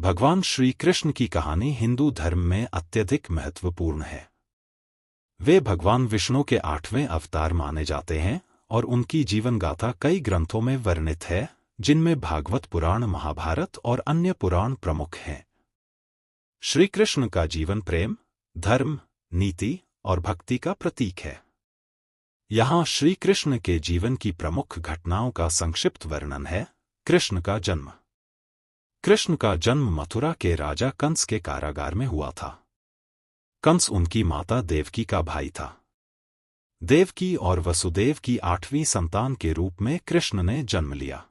भगवान श्री कृष्ण की कहानी हिंदू धर्म में अत्यधिक महत्वपूर्ण है। वे भगवान विष्णु के 8वें अवतार माने जाते हैं और उनकी जीवन गाथा कई ग्रंथों में वर्णित है, जिनमें भागवत पुराण, महाभारत और अन्य पुराण प्रमुख हैं। श्री कृष्ण का जीवन प्रेम, धर्म, नीति और भक्ति का प्रतीक है। यहाँ श्री कृष्ण के जीवन की प्रमुख घटनाओं का संक्षिप्त वर्णन है। कृष्ण का जन्म। कृष्ण का जन्म मथुरा के राजा कंस के कारागार में हुआ था। कंस उनकी माता देवकी का भाई था। देवकी और वसुदेव की 8वीं संतान के रूप में कृष्ण ने जन्म लिया।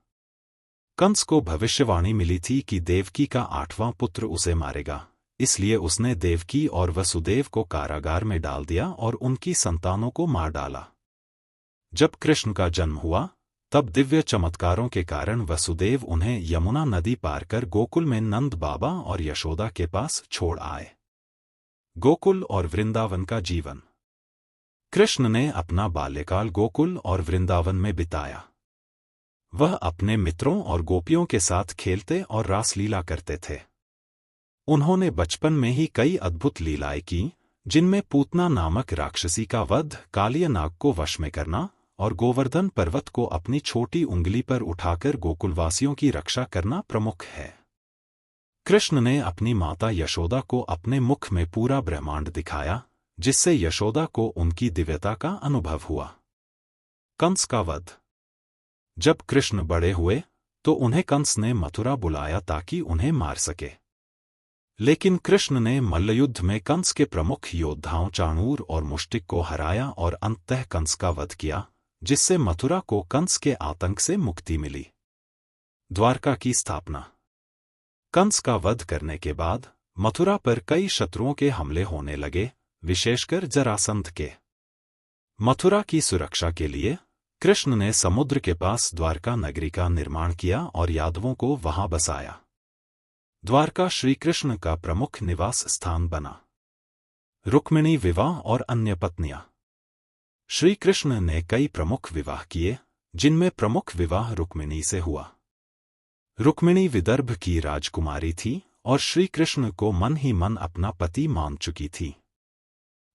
कंस को भविष्यवाणी मिली थी कि देवकी का 8वां पुत्र उसे मारेगा, इसलिए उसने देवकी और वसुदेव को कारागार में डाल दिया और उनकी संतानों को मार डाला। जब कृष्ण का जन्म हुआ, तब दिव्य चमत्कारों के कारण वसुदेव उन्हें यमुना नदी पार कर गोकुल में नंद बाबा और यशोदा के पास छोड़ आए। गोकुल और वृंदावन का जीवन। कृष्ण ने अपना बाल्यकाल गोकुल और वृंदावन में बिताया। वह अपने मित्रों और गोपियों के साथ खेलते और रासलीला करते थे। उन्होंने बचपन में ही कई अद्भुत लीलाएं की, जिनमें पूतना नामक राक्षसी का वध, कालिया नाग को वश में करना और गोवर्धन पर्वत को अपनी छोटी उंगली पर उठाकर गोकुलवासियों की रक्षा करना प्रमुख है। कृष्ण ने अपनी माता यशोदा को अपने मुख में पूरा ब्रह्मांड दिखाया, जिससे यशोदा को उनकी दिव्यता का अनुभव हुआ। कंस का वध। जब कृष्ण बड़े हुए तो उन्हें कंस ने मथुरा बुलाया ताकि उन्हें मार सके। लेकिन कृष्ण ने मल्लयुद्ध में कंस के प्रमुख योद्धाओं चाणूर और मुष्टिक को हराया और अंततः कंस का वध किया, जिससे मथुरा को कंस के आतंक से मुक्ति मिली। द्वारका की स्थापना। कंस का वध करने के बाद मथुरा पर कई शत्रुओं के हमले होने लगे, विशेषकर जरासंध के। मथुरा की सुरक्षा के लिए कृष्ण ने समुद्र के पास द्वारका नगरी का निर्माण किया और यादवों को वहां बसाया। द्वारका श्री कृष्ण का प्रमुख निवास स्थान बना। रुक्मिणी विवाह और अन्य पत्नियां। श्री कृष्ण ने कई प्रमुख विवाह किए, जिनमें प्रमुख विवाह रुक्मिणी से हुआ। रुक्मिणी विदर्भ की राजकुमारी थी और श्री कृष्ण को मन ही मन अपना पति मान चुकी थी।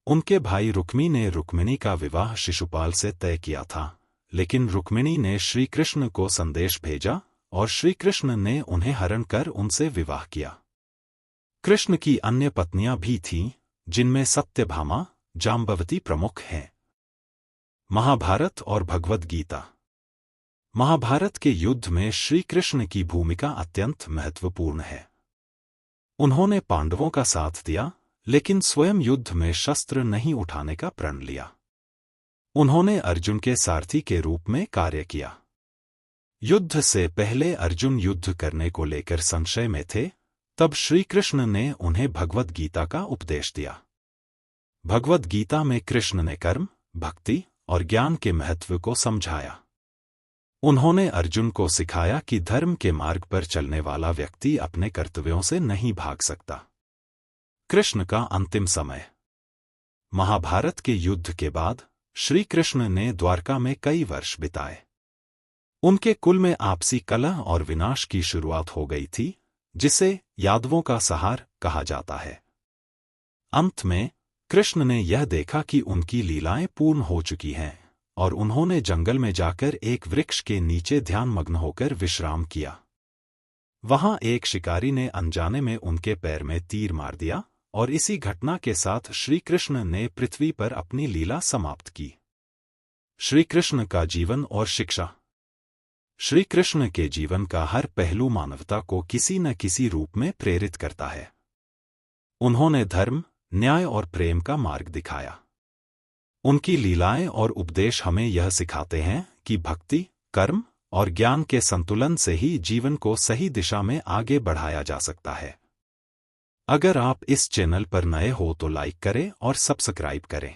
उनके भाई रुक्मी ने रुक्मिणी का विवाह शिशुपाल से तय किया था, लेकिन रुक्मिणी ने श्री कृष्ण को संदेश भेजा और श्री कृष्ण ने उन्हें हरण कर उनसे विवाह किया। कृष्ण की अन्य पत्नियां भी थीं, जिनमें सत्यभामा, जाम्बवती प्रमुख हैं। महाभारत और भगवद गीता। महाभारत के युद्ध में श्री कृष्ण की भूमिका अत्यंत महत्वपूर्ण है। उन्होंने पांडवों का साथ दिया, लेकिन स्वयं युद्ध में शस्त्र नहीं उठाने का प्रण लिया। उन्होंने अर्जुन के सारथी के रूप में कार्य किया। युद्ध से पहले अर्जुन युद्ध करने को लेकर संशय में थे, तब श्री कृष्ण ने उन्हें भगवद गीता का उपदेश दिया। भगवद गीता में कृष्ण ने कर्म, भक्ति और ज्ञान के महत्व को समझाया। उन्होंने अर्जुन को सिखाया कि धर्म के मार्ग पर चलने वाला व्यक्ति अपने कर्तव्यों से नहीं भाग सकता। कृष्ण का अंतिम समय। महाभारत के युद्ध के बाद श्री कृष्ण ने द्वारका में कई वर्ष बिताए। उनके कुल में आपसी कलह और विनाश की शुरुआत हो गई थी, जिसे यादवों का सहार कहा जाता है। अंत में कृष्ण ने यह देखा कि उनकी लीलाएं पूर्ण हो चुकी हैं और उन्होंने जंगल में जाकर एक वृक्ष के नीचे ध्यानमग्न होकर विश्राम किया। वहां एक शिकारी ने अनजाने में उनके पैर में तीर मार दिया और इसी घटना के साथ श्री कृष्ण ने पृथ्वी पर अपनी लीला समाप्त की। श्री कृष्ण का जीवन और शिक्षा। श्री कृष्ण के जीवन का हर पहलू मानवता को किसी न किसी रूप में प्रेरित करता है। उन्होंने धर्म, न्याय और प्रेम का मार्ग दिखाया। उनकी लीलाएं और उपदेश हमें यह सिखाते हैं कि भक्ति, कर्म और ज्ञान के संतुलन से ही जीवन को सही दिशा में आगे बढ़ाया जा सकता है। अगर आप इस चैनल पर नए हो तो लाइक करें और सब्सक्राइब करें।